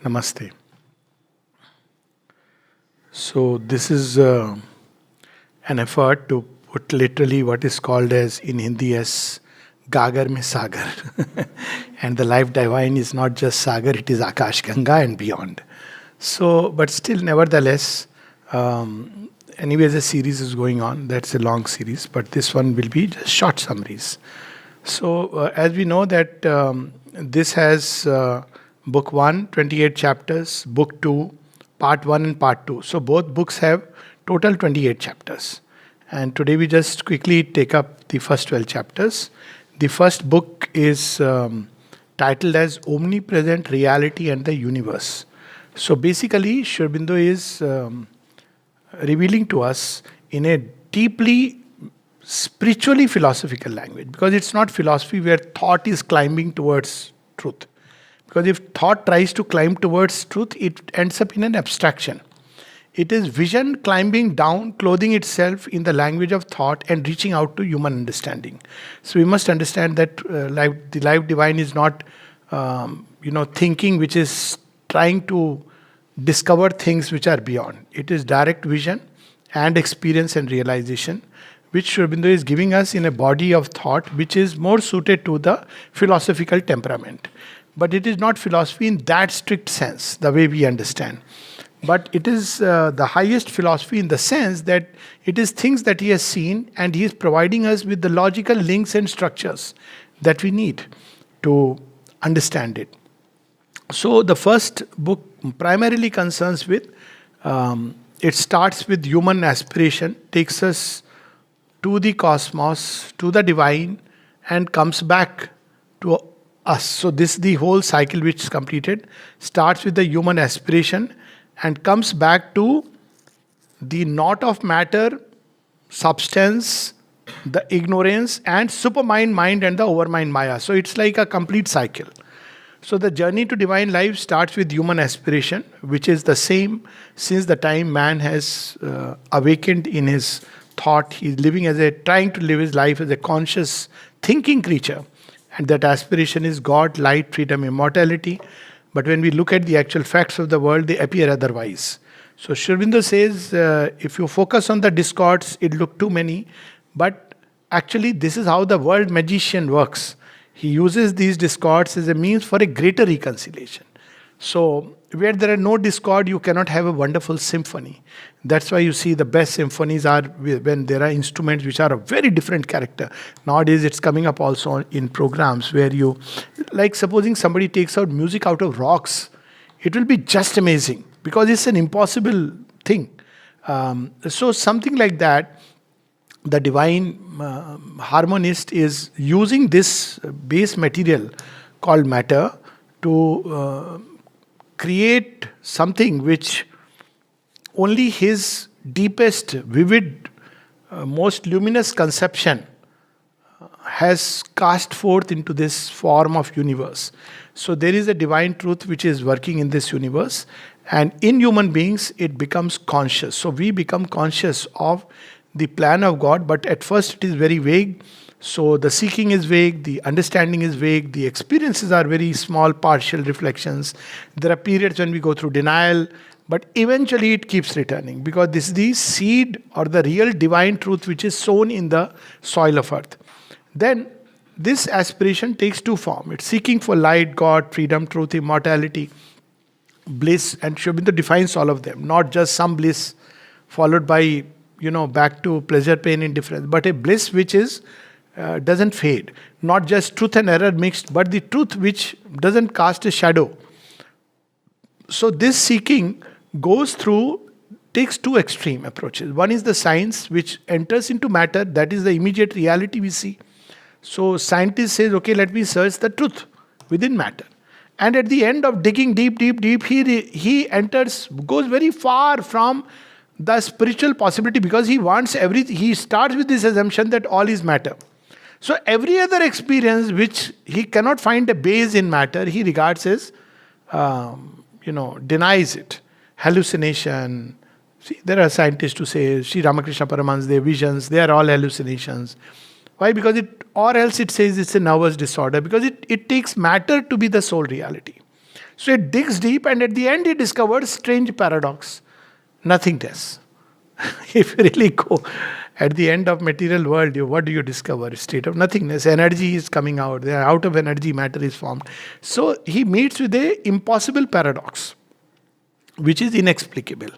Namaste. So this is an effort to put literally what is called as in Hindi as Gagar mein Sagar. And the life divine is not just Sagar, it is Akash Ganga and beyond. So, but still, nevertheless, anyways, a series is going on. That's a long series, but this one will be just short summaries. So, as we know that this has book 1, 28 chapters, book 2, part 1 and part 2. So, both books have total 28 chapters. And today we just quickly take up the first 12 chapters. The first book is titled as Omnipresent Reality and the Universe. So basically, Sri Aurobindo is revealing to us in a deeply spiritually philosophical language, because it's not philosophy where thought is climbing towards truth. Because if thought tries to climb towards truth, it ends up in an abstraction. It is vision climbing down, clothing itself in the language of thought and reaching out to human understanding. So we must understand that the life divine is not, thinking which is trying to discover things which are beyond. It is direct vision and experience and realization, which Sri Aurobindo is giving us in a body of thought which is more suited to the philosophical temperament. But it is not philosophy in that strict sense, the way we understand. But it is the highest philosophy in the sense that it is things that he has seen and he is providing us with the logical links and structures that we need to understand it. So the first book primarily concerns with, it starts with human aspiration, takes us to the cosmos, to the divine, and comes back to us. So this the whole cycle which is completed starts with the human aspiration and comes back to the knot of matter, substance, the ignorance, and supermind mind and the overmind maya. So it's like a complete cycle. So the journey to divine life starts with human aspiration, which is the same since the time man has awakened in his thought. He's living trying to live his life as a conscious thinking creature. And that aspiration is God, light, freedom, immortality. But when we look at the actual facts of the world, they appear otherwise. So Sri Aurobindo says, if you focus on the discords, it look too many. But actually, this is how the world magician works. He uses these discords as a means for a greater reconciliation. So, where there are no discord, you cannot have a wonderful symphony. That's why you see the best symphonies are when there are instruments which are of very different character. Nowadays, it's coming up also in programs where you, like supposing somebody takes out music out of rocks, it will be just amazing because it's an impossible thing. So, something like that, the divine harmonist is using this base material called matter to create something which only his deepest, vivid, most luminous conception has cast forth into this form of universe. So there is a divine truth which is working in this universe, and in human beings it becomes conscious. So we become conscious of the plan of God, but at first it is very vague. So the seeking is vague, the understanding is vague, the experiences are very small, partial reflections. There are periods when we go through denial, but eventually it keeps returning because this is the seed or the real divine truth which is sown in the soil of earth. Then this aspiration takes two forms. It's seeking for light, God, freedom, truth, immortality, bliss, and Sri Aurobindo defines all of them, not just some bliss followed by back to pleasure, pain, indifference, but a bliss which is doesn't fade. Not just truth and error mixed, but the truth which doesn't cast a shadow. So this seeking takes two extreme approaches. One is the science which enters into matter, that is the immediate reality we see. So scientist says, okay, let me search the truth within matter. And at the end of digging deep, he goes very far from the spiritual possibility because he wants everything. He starts with this assumption that all is matter. So every other experience which he cannot find a base in matter, he regards as, denies it. Hallucination. See, there are scientists who say, Sri Ramakrishna Paramahansa, their visions, they are all hallucinations. Why? Because or else it says it's a nervous disorder, because it takes matter to be the sole reality. So it digs deep, and at the end it discovers strange paradox. Nothingness. If you really go at the end of material world, what do you discover? State of nothingness. Energy is coming out. Out of energy, matter is formed. So he meets with a impossible paradox, which is inexplicable.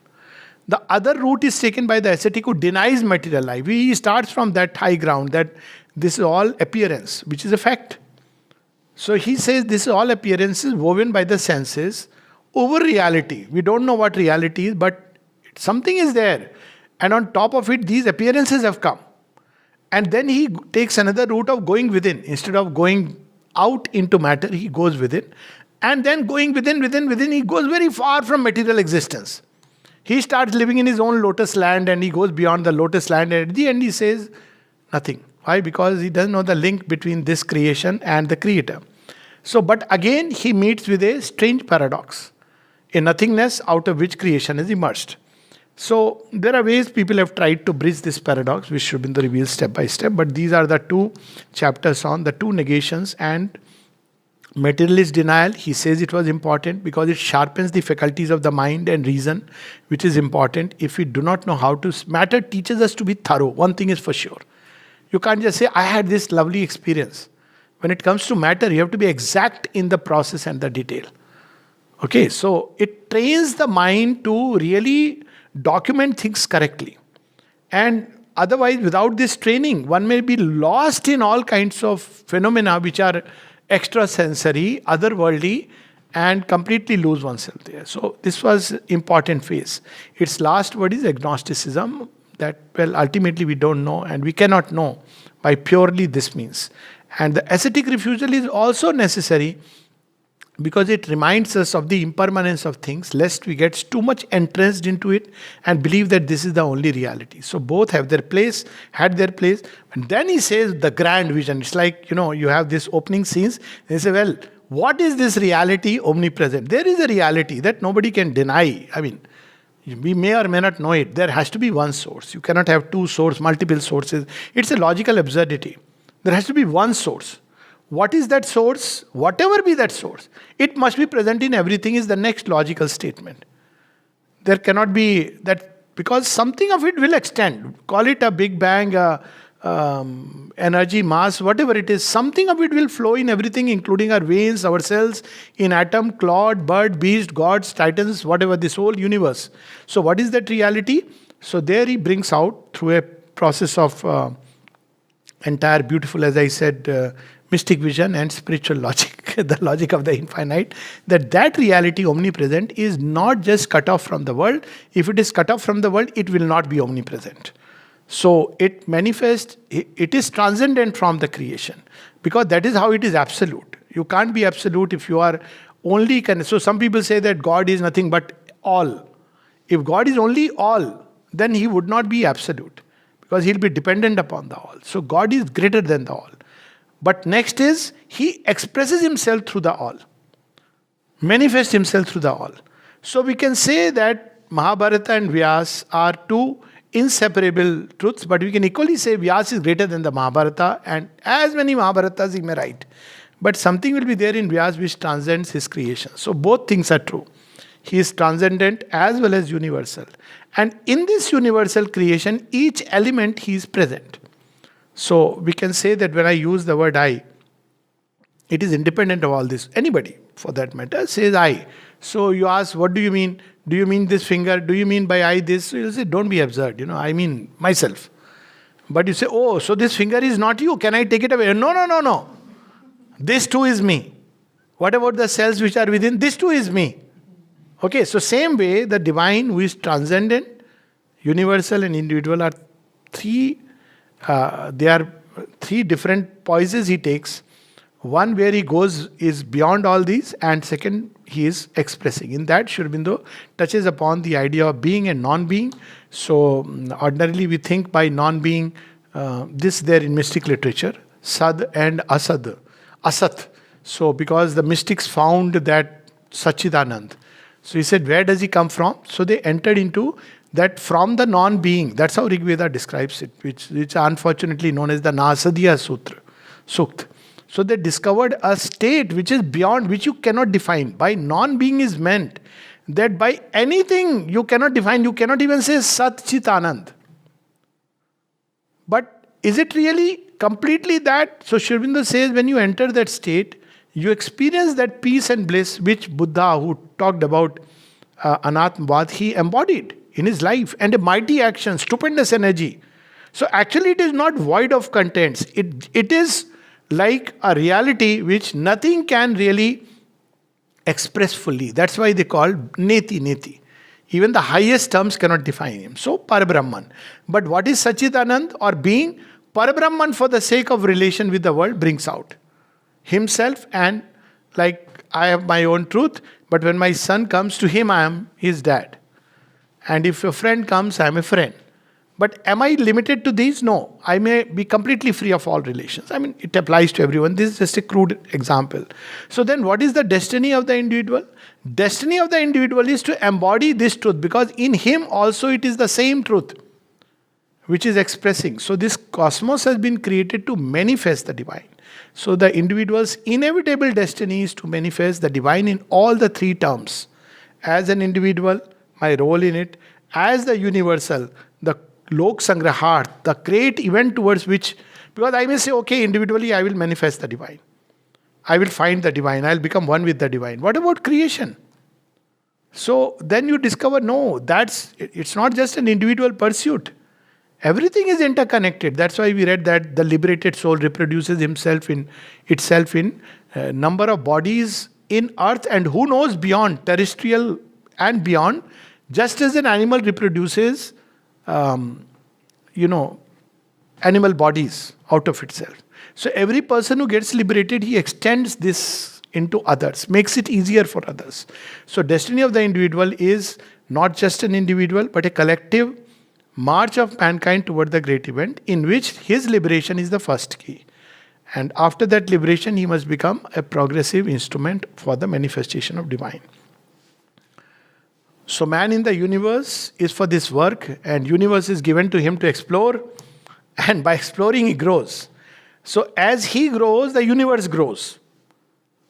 The other route is taken by the ascetic who denies material life. He starts from that high ground that this is all appearance, which is a fact. So he says this is all appearances woven by the senses over reality. We don't know what reality is, but something is there. And on top of it, these appearances have come. And then he takes another route of going within. Instead of going out into matter, he goes within. And then going within, he goes very far from material existence. He starts living in his own lotus land, and he goes beyond the lotus land. And at the end, he says nothing. Why? Because he doesn't know the link between this creation and the creator. So, but again, he meets with a strange paradox, a nothingness out of which creation is emerged. So, there are ways people have tried to bridge this paradox, which should be revealed step by step. But these are the two chapters on the two negations and materialist denial. He says it was important because it sharpens the faculties of the mind and reason, which is important. If we do not know how to, matter teaches us to be thorough. One thing is for sure. You can't just say, I had this lovely experience. When it comes to matter, you have to be exact in the process and the detail. Okay, so it trains the mind to really document things correctly. And otherwise, without this training, one may be lost in all kinds of phenomena which are extrasensory, otherworldly, and completely lose oneself there. So this was important phase. Its last word is agnosticism, that, well, ultimately we don't know and we cannot know by purely this means. And the ascetic refusal is also necessary because it reminds us of the impermanence of things, lest we get too much entrenched into it and believe that this is the only reality. So both have their place, had their place. And then he says the grand vision. It's like, you have this opening scenes. And they say, well, what is this reality omnipresent? There is a reality that nobody can deny. I mean, we may or may not know it. There has to be one source. You cannot have two sources, multiple sources. It's a logical absurdity. There has to be one source. What is that source? Whatever be that source, it must be present in everything is the next logical statement. There cannot be that, because something of it will extend. Call it a big bang, energy, mass, whatever it is. Something of it will flow in everything, including our veins, our cells, in atom, clod, bird, beast, gods, titans, whatever, this whole universe. So what is that reality? So there he brings out through a process of entire beautiful, as I said, mystic vision and spiritual logic, the logic of the infinite, that reality omnipresent is not just cut off from the world. If it is cut off from the world, it will not be omnipresent. So it manifests, it is transcendent from the creation, because that is how it is absolute. You can't be absolute if you are only, so some people say that God is nothing but all. If God is only all, then he would not be absolute, because he'll be dependent upon the all. So God is greater than the all. But next is, he expresses himself through the all, manifests himself through the all. So we can say that Mahabharata and Vyas are two inseparable truths, but we can equally say Vyas is greater than the Mahabharata, and as many Mahabharatas he may write. But something will be there in Vyas which transcends his creation. So both things are true. He is transcendent as well as universal. And in this universal creation, each element he is present. So we can say that when I use the word I, it is independent of all this. Anybody, for that matter, says I. So you ask, what do you mean? Do you mean this finger? Do you mean by I this? So you say, don't be absurd. I mean myself. But you say, oh, so this finger is not you. Can I take it away? No. This too is me. What about the cells which are within? This too is me. Okay, so same way, the divine who is transcendent, universal and individual are three different poises he takes. One where he goes is beyond all these, and second, he is expressing. In that, Sri Aurobindo touches upon the idea of being and non-being. So, ordinarily we think by non-being, this there in mystic literature, Sad and Asad, Asat. So, because the mystics found that Sachidanand. So, he said, where does he come from? So, they entered into that from the non-being. That's how Rig Veda describes it, which is unfortunately known as the Nasadiya Sutra. Sukt. So they discovered a state which is beyond, which you cannot define. By non-being is meant that by anything you cannot define, you cannot even say Sat Chit Anand. But is it really completely that? So Sri Aurobindo says when you enter that state, you experience that peace and bliss which Buddha, who talked about Anatmavad, he embodied in his life, and a mighty action, stupendous energy. So actually it is not void of contents. It is like a reality which nothing can really express fully. That's why they call Neti Neti. Even the highest terms cannot define him. So Parabrahman. But what is Sachidanand or being? Parabrahman, for the sake of relation with the world, brings out himself, and like I have my own truth, but when my son comes, to him I am his dad. And if a friend comes, I am a friend. But am I limited to these? No. I may be completely free of all relations. I mean, it applies to everyone. This is just a crude example. So then what is the destiny of the individual? Destiny of the individual is to embody this truth, because in him also it is the same truth which is expressing. So this cosmos has been created to manifest the divine. So the individual's inevitable destiny is to manifest the divine in all the three terms. As an individual, my role in it; as the universal, the Lok Sangrahart, the great event towards which, because I may say, okay, individually I will manifest the divine. I will find the divine. I will become one with the divine. What about creation? So then you discover, no, it's not just an individual pursuit. Everything is interconnected. That's why we read that the liberated soul reproduces itself in number of bodies in earth, and who knows beyond, terrestrial and beyond, just as an animal reproduces animal bodies out of itself. So every person who gets liberated, he extends this into others, makes it easier for others. So destiny of the individual is not just an individual, but a collective march of mankind toward the great event, in which his liberation is the first key. And after that liberation, he must become a progressive instrument for the manifestation of divine. So man in the universe is for this work, and universe is given to him to explore, and by exploring he grows. So as he grows, the universe grows.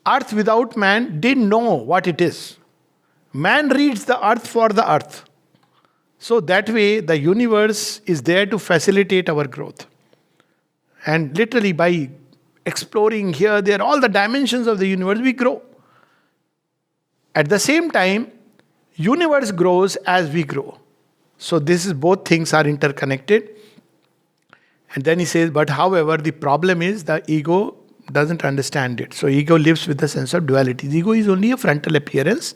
Earth without man didn't know what it is. Man reads the earth for the earth. So that way the universe is there to facilitate our growth. And literally by exploring here, there, all the dimensions of the universe, we grow. At the same time, universe grows as we grow. So this is, both things are interconnected. And then he says, but however, the problem is the ego doesn't understand it. So ego lives with the sense of duality. The ego is only a frontal appearance.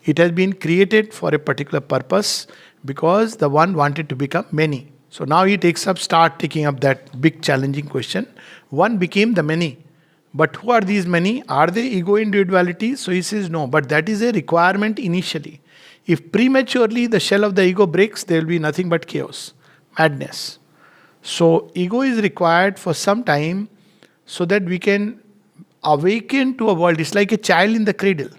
It has been created for a particular purpose, because the one wanted to become many. So now he start taking up that big challenging question. One became the many. But who are these many? Are they ego individuality? So he says no, but that is a requirement initially. If prematurely the shell of the ego breaks, there will be nothing but chaos, madness. So ego is required for some time so that we can awaken to a world. It's like a child in the cradle.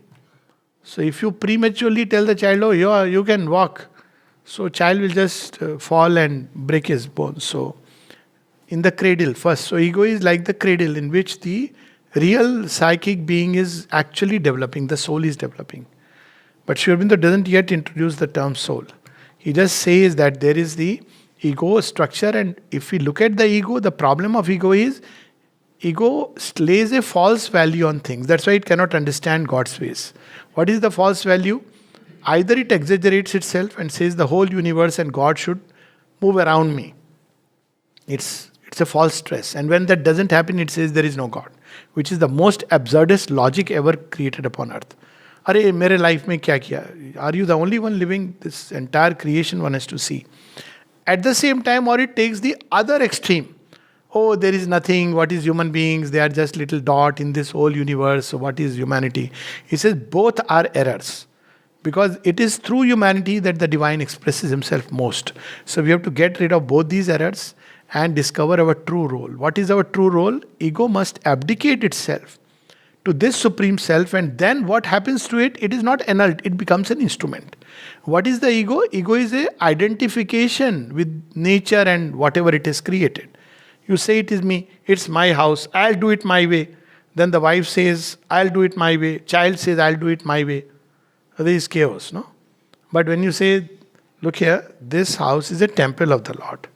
So if you prematurely tell the child, oh, you can walk, so child will just fall and break his bones. So in the cradle first. So ego is like the cradle in which the real psychic being is actually developing. The soul is developing. But Sri Aurobindo doesn't yet introduce the term soul. He just says that there is the ego structure, and if we look at the ego, the problem of ego is ego lays a false value on things. That's why it cannot understand God's ways. What is the false value? Either it exaggerates itself and says the whole universe and God should move around me. It's a false stress. And when that doesn't happen, it says there is no God, which is the most absurdist logic ever created upon earth. Are mere life mein kya kiya? Are you the only one living? This entire creation one has to see. At the same time, or it takes the other extreme. Oh, there is nothing. What is human beings? They are just little dot in this whole universe. So what is humanity? He says both are errors. Because it is through humanity that the divine expresses himself most. So we have to get rid of both these errors and discover our true role. What is our true role? Ego must abdicate itself to this supreme self, and then what happens to it? It is not annulled, it becomes an instrument. What is the ego? Ego is a identification with nature and whatever it has created. You say it is me, it's my house, I'll do it my way. Then the wife says, I'll do it my way. Child says, I'll do it my way. There is chaos, no? But when you say, look here, this house is a temple of the Lord.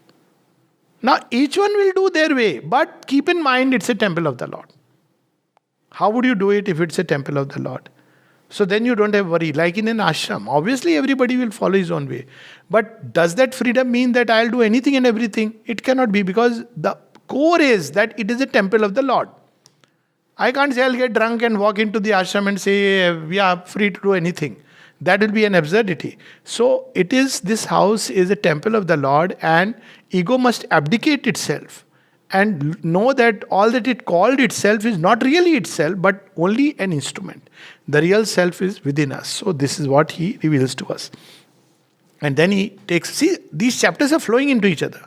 Now, each one will do their way, but keep in mind it's a temple of the Lord. How would you do it if it's a temple of the Lord? So then you don't have worry. Like in an ashram, obviously everybody will follow his own way. But does that freedom mean that I'll do anything and everything? It cannot be, because the core is that it is a temple of the Lord. I can't say I'll get drunk and walk into the ashram and say we are free to do anything. That will be an absurdity. So it is, this house is a temple of the Lord, and ego must abdicate itself and know that all that it called itself is not really itself, but only an instrument. The real self is within us. So this is what he reveals to us. And then he takes, see, these chapters are flowing into each other.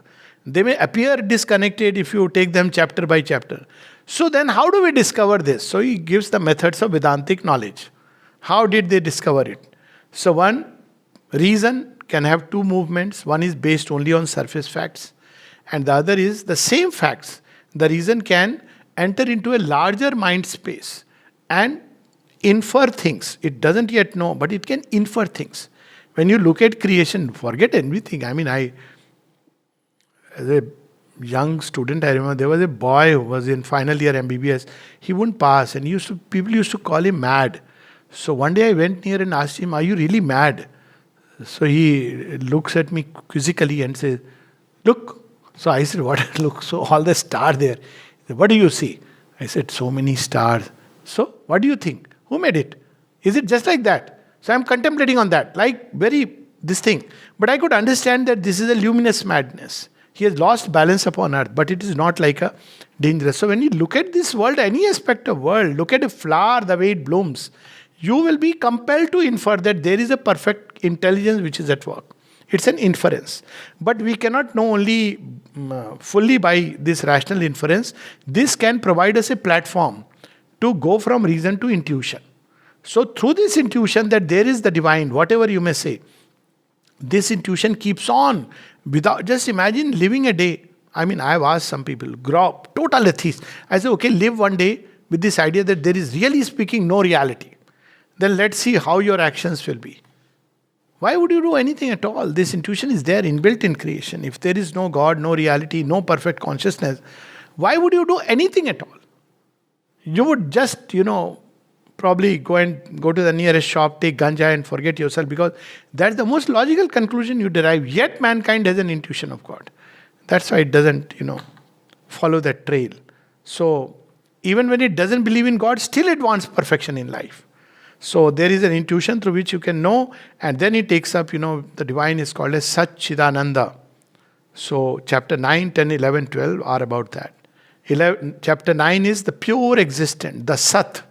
They may appear disconnected if you take them chapter by chapter. So then how do we discover this? So he gives the methods of Vedantic knowledge. How did they discover it? So one, reason can have two movements. One is based only on surface facts, and the other is the same facts. The reason can enter into a larger mind space and infer things. It doesn't yet know, but it can infer things. When you look at creation, forget everything. I mean, as a young student, I remember there was a boy who was in final year MBBS. He wouldn't pass, and people used to call him mad. So one day I went near and asked him, are you really mad? So he looks at me quizzically and says, look. So I said, what? Look, so all the stars there. He said, what do you see? I said, so many stars. So what do you think? Who made it? Is it just like that? So I'm contemplating on that, like this thing. But I could understand that this is a luminous madness. He has lost balance upon earth, but it is not like a dangerous. So when you look at this world, any aspect of world, look at a flower, the way it blooms, you will be compelled to infer that there is a perfect intelligence which is at work. It's an inference. But we cannot know only fully by this rational inference. This can provide us a platform to go from reason to intuition. So through this intuition that there is the divine, whatever you may say, this intuition keeps on. Without, just imagine living a day. I mean, I have asked some people, grow up, total atheist. I say, okay, live one day with this idea that there is, really speaking, no reality. Then let's see how your actions will be. Why would you do anything at all? This intuition is there, inbuilt in creation. If there is no God, no reality, no perfect consciousness, why would you do anything at all? You would just, probably go to the nearest shop, take ganja and forget yourself, because that's the most logical conclusion you derive. Yet mankind has an intuition of God. That's why it doesn't, follow that trail. So even when it doesn't believe in God, still it wants perfection in life. So there is an intuition through which you can know, and then it takes up, the divine is called as Satchidananda. So chapter 9, 10, 11, 12 are about that. Chapter 9 is the pure existent, the Sat.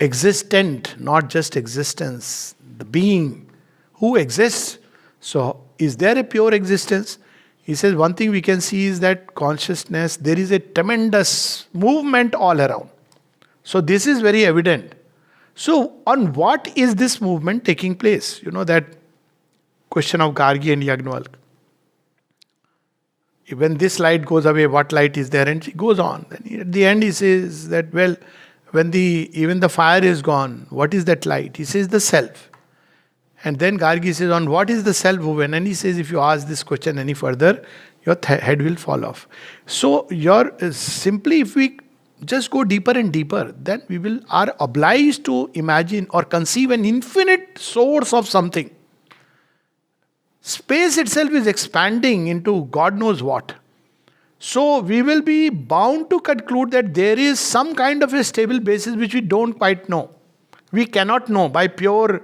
Existent, not just existence, the being who exists. So is there a pure existence? He says one thing we can see is that consciousness, there is a tremendous movement all around. So this is very evident. So on what is this movement taking place? That question of Gargi and Yagnavalk. When this light goes away, what light is there? And he goes on. Then at the end he says that, well, when even the fire is gone, what is that light? He says the self. And then Gargi says, on what is the self woven? And he says, if you ask this question any further, your head will fall off. So simply if we just go deeper and deeper, then we are obliged to imagine or conceive an infinite source of something. Space itself is expanding into God knows what. So we will be bound to conclude that there is some kind of a stable basis which we don't quite know. We cannot know by pure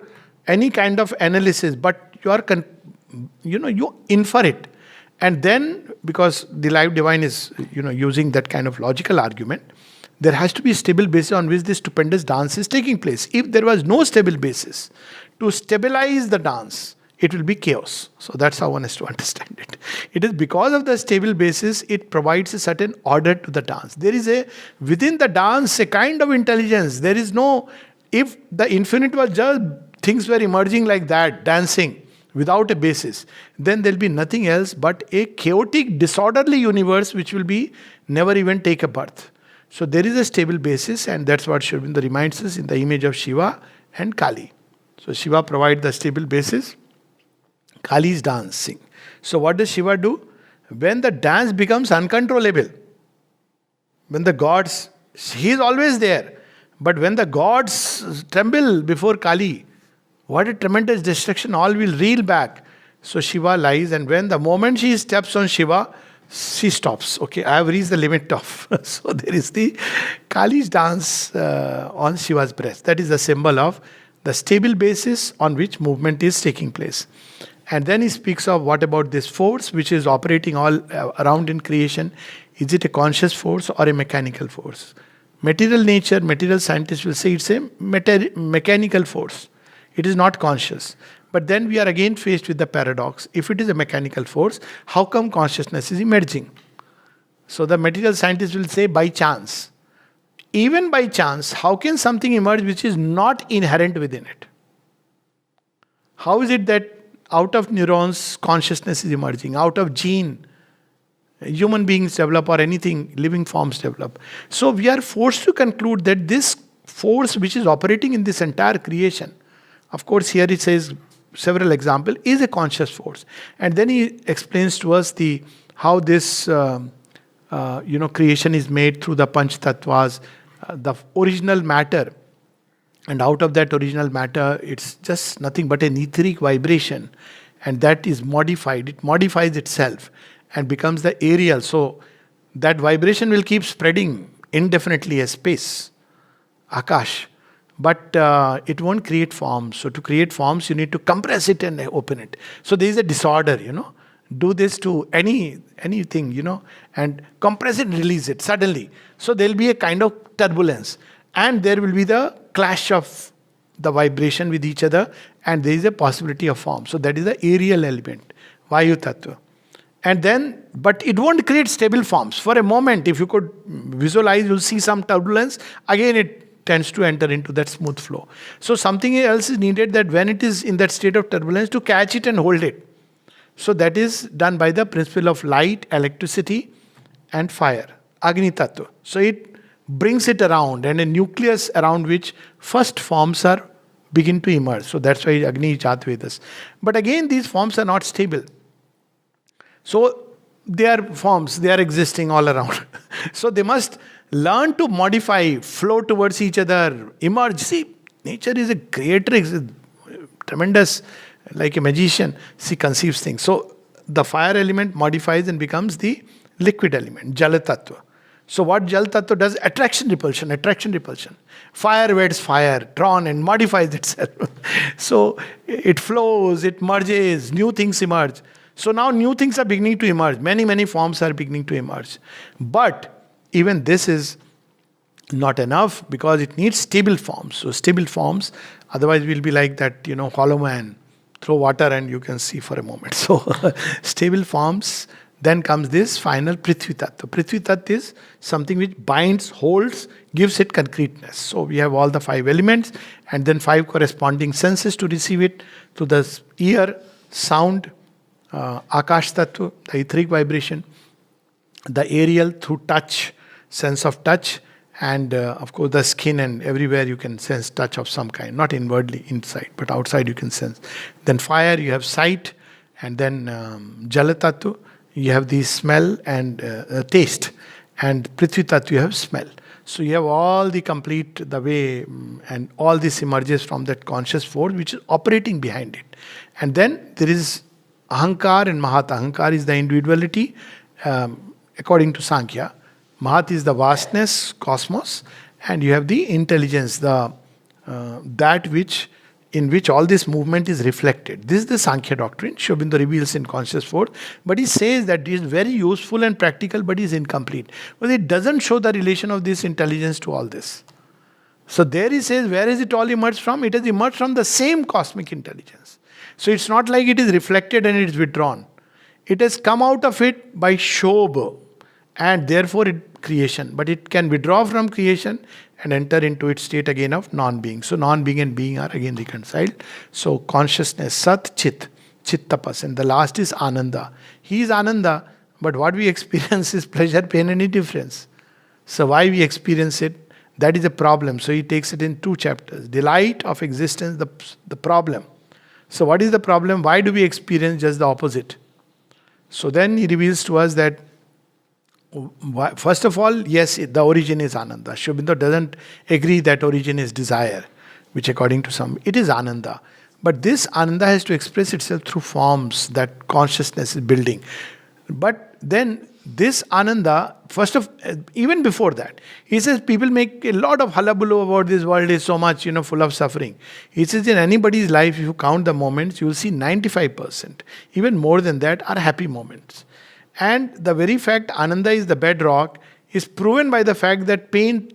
any kind of analysis, but you infer it. And then, because the life divine is using that kind of logical argument, there has to be a stable basis on which this stupendous dance is taking place. If there was no stable basis to stabilize the dance, it will be chaos. So that's how one has to understand it. It is because of the stable basis, it provides a certain order to the dance. There is within the dance, a kind of intelligence. There is no, if the infinite was just, things were emerging like that, dancing, without a basis, then there will be nothing else but a chaotic, disorderly universe which will never even take a birth. So there is a stable basis, and that's what Sri Aurobindo reminds us in the image of Shiva and Kali. So Shiva provides the stable basis, Kali is dancing. So what does Shiva do? When the dance becomes uncontrollable, when the gods, he is always there, but when the gods tremble before Kali, what a tremendous destruction, all will reel back. So Shiva lies, and when the moment she steps on Shiva, she stops. Okay, I have reached the limit of. So there is the Kali's dance on Shiva's breast. That is the symbol of the stable basis on which movement is taking place. And then he speaks of what about this force which is operating all around in creation. Is it a conscious force or a mechanical force? Material nature, material scientists will say it's a mechanical force. It is not conscious. But then we are again faced with the paradox. If it is a mechanical force, how come consciousness is emerging? So the material scientists will say by chance. Even by chance, how can something emerge which is not inherent within it? How is it that out of neurons consciousness is emerging? Out of gene, human beings develop, or anything, living forms develop. So we are forced to conclude that this force which is operating in this entire creation, of course here it says several examples, is a conscious force. And then he explains to us how this creation is made through the Panch Tattvas, the original matter. And out of that original matter, it's just nothing but an etheric vibration. And that is modified. It modifies itself and becomes the aerial. So that vibration will keep spreading indefinitely as space, Akash. But it won't create forms. So to create forms, you need to compress it and open it. So there is a disorder, Do this to anything, and compress it and release it suddenly. So there will be a kind of turbulence. And there will be the clash of the vibration with each other, and there is a possibility of form. So that is the aerial element, Vayu Tattva. And then, but it won't create stable forms. For a moment, if you could visualize, you'll see some turbulence. Again, it tends to enter into that smooth flow. So something else is needed, that when it is in that state of turbulence, to catch it and hold it. So that is done by the principle of light, electricity, and fire, Agni Tattva. So it brings it around, and a nucleus around which first forms are begin to emerge. So that's why Agni is Jat Vedas. But again, these forms are not stable. So they are forms, they are existing all around. So they must learn to modify, flow towards each other, emerge. See, nature is a creatrix, tremendous, like a magician. She conceives things. So the fire element modifies and becomes the liquid element, Jala Tattva. So what Jal Tattva does? Attraction, repulsion, attraction, repulsion. Fire weds fire, drawn and modifies itself. So it flows, it merges, new things emerge. So now new things are beginning to emerge. Many, many forms are beginning to emerge. But even this is not enough, because it needs stable forms. So stable forms, otherwise we'll be like that, hollow man. Throw water and you can see for a moment. So stable forms. Then comes this final Prithvi Tattva. Prithvi Tattva is something which binds, holds, gives it concreteness. So we have all the 5 elements, and then 5 corresponding senses to receive it, to the ear, sound, Akash Tattva, the etheric vibration, the aerial through touch, sense of touch, and of course the skin, and everywhere you can sense touch of some kind, not inwardly inside, but outside you can sense. Then fire, you have sight, and then Jala Tattva, you have the smell and taste, and Prithvi Tattva, you have smell. So you have all the complete, the way, and all this emerges from that conscious force which is operating behind it. And then there is Ahankar and Mahat. Ahankar is the individuality, according to Sankhya. Mahat is the vastness, cosmos, and you have the intelligence, the that which in which all this movement is reflected. This is the Sankhya doctrine. Sri Aurobindo reveals in Conscious Force, but he says that it is very useful and practical, but is incomplete. But it doesn't show the relation of this intelligence to all this. So there he says, where has it all emerged from? It has emerged from the same cosmic intelligence. So it's not like it is reflected and it is withdrawn. It has come out of it by Shobha, and therefore it creation. But it can withdraw from creation and enter into its state again of non-being. So non-being and being are again reconciled. So consciousness, Sat, Chit, Chit Tapas. And the last is Ananda. He is Ananda, but what we experience is pleasure, pain and indifference. So why we experience it? That is a problem. So he takes it in two chapters. Delight of existence, the problem. So what is the problem? Why do we experience just the opposite? So then he reveals to us that, first of all, yes, the origin is Ananda. Sri Aurobindo doesn't agree that origin is desire, which according to some, it is Ananda. But this Ananda has to express itself through forms that consciousness is building. But then this Ananda, even before that, he says people make a lot of hullabaloo about this world is so much, full of suffering. He says in anybody's life, if you count the moments, you will see 95%, even more than that, are happy moments. And the very fact Ananda is the bedrock is proven by the fact that pain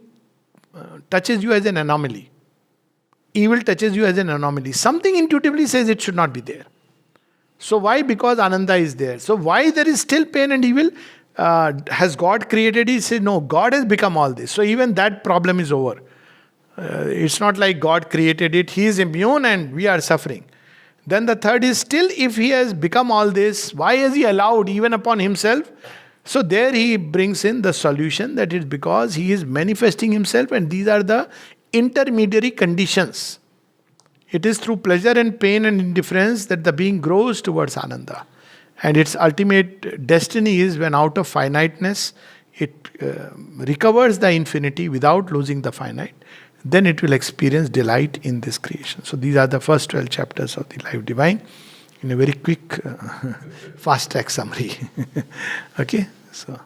touches you as an anomaly. Evil touches you as an anomaly. Something intuitively says it should not be there. So why? Because Ananda is there. So why there is still pain and evil? Has God created it? He says, no, God has become all this. So even that problem is over. It's not like God created it. He is immune and we are suffering. Then the third is still, if he has become all this, why has he allowed even upon himself? So there he brings in the solution that it's because he is manifesting himself and these are the intermediary conditions. It is through pleasure and pain and indifference that the being grows towards Ananda. And its ultimate destiny is when out of finiteness, it recovers the infinity without losing the finite. Then it will experience delight in this creation. So these are the first 12 chapters of the Life Divine in a very quick, fast track summary. Okay? So.